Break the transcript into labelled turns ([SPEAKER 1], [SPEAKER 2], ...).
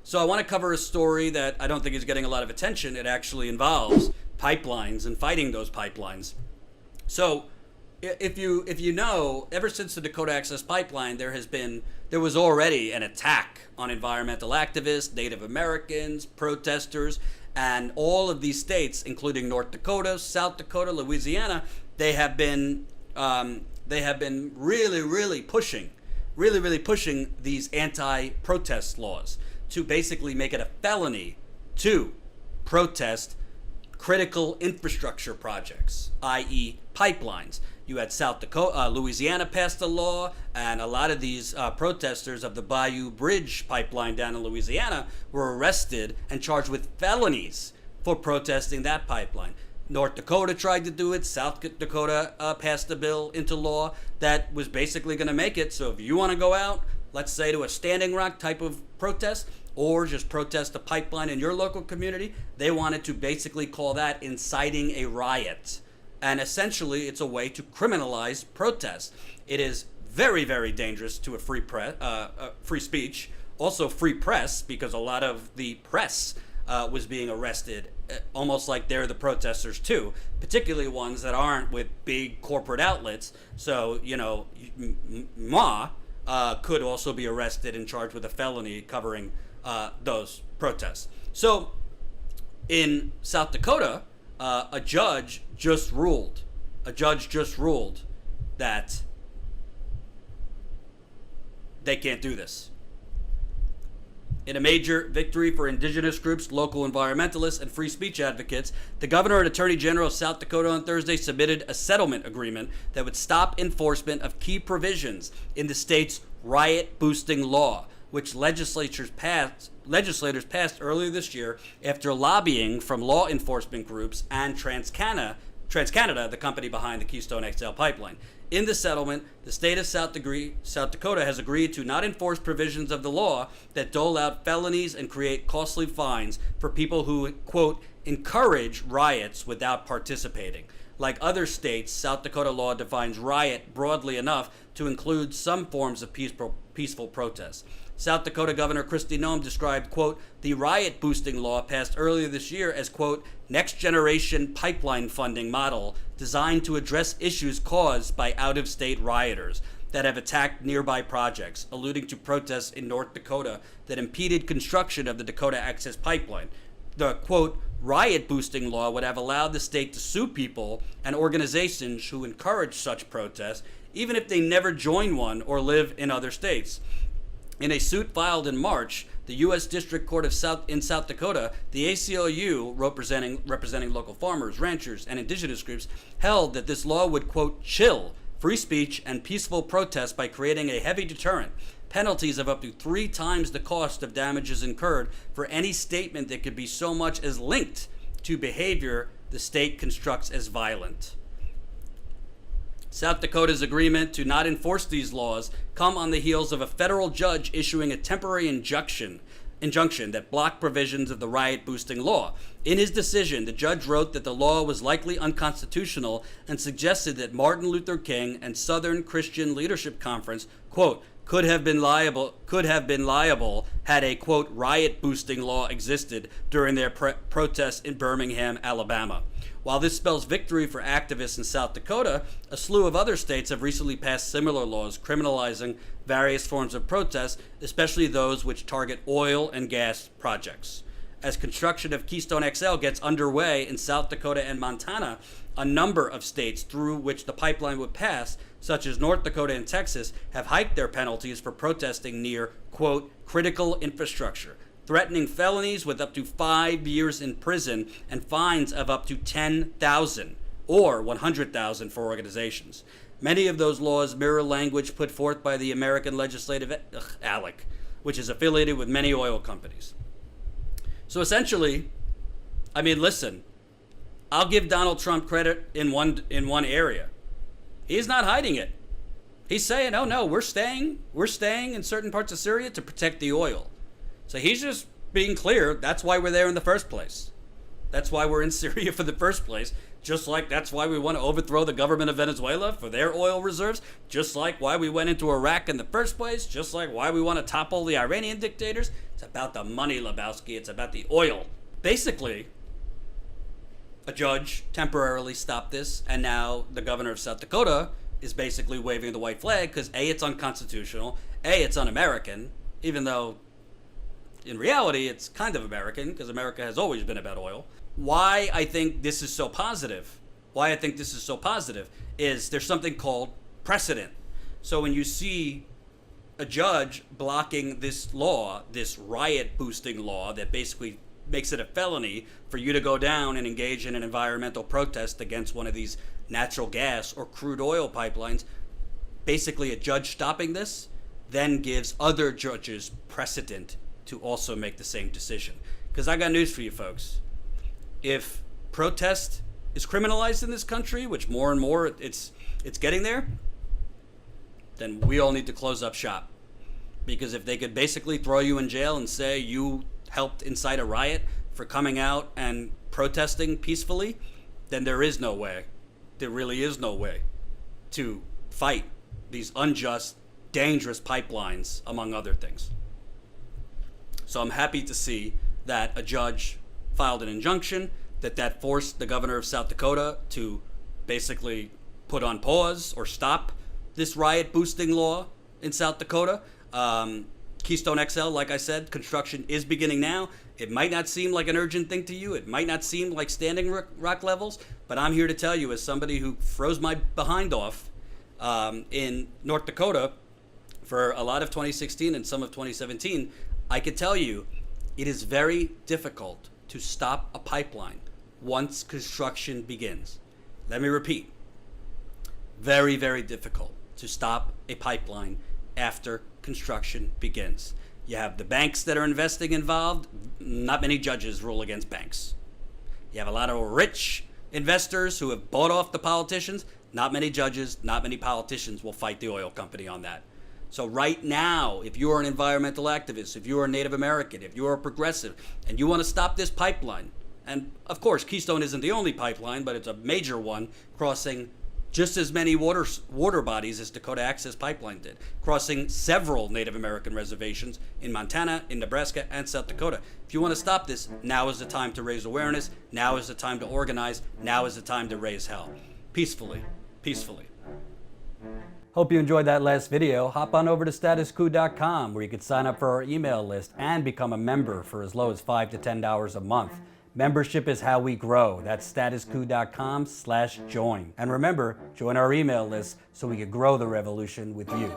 [SPEAKER 1] So I want to cover a story that I don't think is getting a lot of attention. It actually involves pipelines and fighting those pipelines. So if you know, ever since the Dakota Access Pipeline, there was already an attack on environmental activists, Native Americans, protesters, and all of these states, including North Dakota, South Dakota, Louisiana. They have been really pushing these anti-protest laws to basically make it a felony to protest critical infrastructure projects, i.e. pipelines. You had Louisiana passed a law, and a lot of these protesters of the Bayou Bridge pipeline down in Louisiana were arrested and charged with felonies for protesting that pipeline. North Dakota tried to do it. South Dakota passed a bill into law that was basically going to make it so if you want to go out, let's say to a Standing Rock type of protest, or just protest a pipeline in your local community, they wanted to basically call that inciting a riot. And essentially, it's a way to criminalize protest. It is very, very dangerous to a free speech, also free press, because a lot of the press was being arrested, almost like they're the protesters too, particularly ones that aren't with big corporate outlets. So, Ma could also be arrested and charged with a felony covering those protests. So, in South Dakota, a judge just ruled that they can't do this. In a major victory for indigenous groups, local environmentalists, and free speech advocates, the governor and attorney general of South Dakota on Thursday submitted a settlement agreement that would stop enforcement of key provisions in the state's riot-boosting law, which legislators passed earlier this year after lobbying from law enforcement groups and TransCanada, the company behind the Keystone XL pipeline. In the settlement, the state of South Dakota has agreed to not enforce provisions of the law that dole out felonies and create costly fines for people who, quote, encourage riots without participating. Like other states, South Dakota law defines riot broadly enough to include some forms of peaceful protest. South Dakota Governor Kristi Noem described, quote, the riot-boosting law passed earlier this year as, quote, next-generation pipeline funding model designed to address issues caused by out-of-state rioters that have attacked nearby projects, alluding to protests in North Dakota that impeded construction of the Dakota Access Pipeline. The, quote, riot-boosting law would have allowed the state to sue people and organizations who encourage such protests, even if they never join one or live in other states. In a suit filed in March, the U.S. District Court of South Dakota, the ACLU, representing local farmers, ranchers, and indigenous groups, held that this law would, quote, chill free speech and peaceful protest by creating a heavy deterrent, penalties of up to 3 times the cost of damages incurred for any statement that could be so much as linked to behavior the state constructs as violent. South Dakota's agreement to not enforce these laws come on the heels of a federal judge issuing a temporary injunction that blocked provisions of the riot-boosting law. In his decision, the judge wrote that the law was likely unconstitutional and suggested that Martin Luther King and Southern Christian Leadership Conference, quote, could have been liable had a, quote, riot-boosting law existed during their protests in Birmingham, Alabama. While this spells victory for activists in South Dakota, a slew of other states have recently passed similar laws criminalizing various forms of protest, especially those which target oil and gas projects. As construction of Keystone XL gets underway in South Dakota and Montana, a number of states through which the pipeline would pass, such as North Dakota and Texas, have hiked their penalties for protesting near, quote, critical infrastructure, threatening felonies with up to 5 years in prison and fines of up to $10,000 or $100,000 for organizations. Many of those laws mirror language put forth by the American Legislative ALEC, which is affiliated with many oil companies. So essentially, I mean, listen, I'll give Donald Trump credit in one area. He's not hiding it. He's saying, oh no, we're staying in certain parts of Syria to protect the oil. So he's just being clear, that's why we're there in the first place. That's why we're in Syria for the first place. Just like that's why we want to overthrow the government of Venezuela for their oil reserves. Just like why we went into Iraq in the first place. Just like why we want to topple the Iranian dictators. It's about the money, Lebowski. It's about the oil. Basically, a judge temporarily stopped this, and now the governor of South Dakota is basically waving the white flag because A, it's unconstitutional, A, it's un-American, even though in reality it's kind of American because America has always been about oil. Why I think this is so positive, is there's something called precedent. So when you see a judge blocking this law, this riot boosting law that basically makes it a felony for you to go down and engage in an environmental protest against one of these natural gas or crude oil pipelines, basically a judge stopping this then gives other judges precedent to also make the same decision. Because I got news for you folks. If protest is criminalized in this country, which more and more it's getting there, then we all need to close up shop. Because if they could basically throw you in jail and say you helped incite a riot for coming out and protesting peacefully, then there is no way, there really is no way to fight these unjust, dangerous pipelines, among other things. So I'm happy to see that a judge filed an injunction that forced the governor of South Dakota to basically put on pause or stop this riot boosting law in South Dakota. Keystone XL, like I said, construction is beginning now. It might not seem like an urgent thing to you. It might not seem like Standing Rock levels, but I'm here to tell you, as somebody who froze my behind off in North Dakota for a lot of 2016 and some of 2017, I can tell you it is very difficult to stop a pipeline once construction begins. Let me repeat. Very, very difficult to stop a pipeline after construction begins. You have the banks that are investing involved. Not many judges rule against banks. You have a lot of rich investors who have bought off the politicians. Not many judges, not many politicians will fight the oil company on that. So right now, if you are an environmental activist, if you are a Native American, if you are a progressive, and you want to stop this pipeline, and of course Keystone isn't the only pipeline, but it's a major one crossing just as many water bodies as Dakota Access Pipeline did, crossing several Native American reservations in Montana, in Nebraska, and South Dakota. If you want to stop this, now is the time to raise awareness. Now is the time to organize. Now is the time to raise hell. Peacefully. Peacefully. Hope you enjoyed that last video. Hop on over to statuscoup.com where you can sign up for our email list and become a member for as low as $5 to $10 a month. Membership is how we grow. That's statuscoup.com/join. And remember, join our email list so we can grow the revolution with you.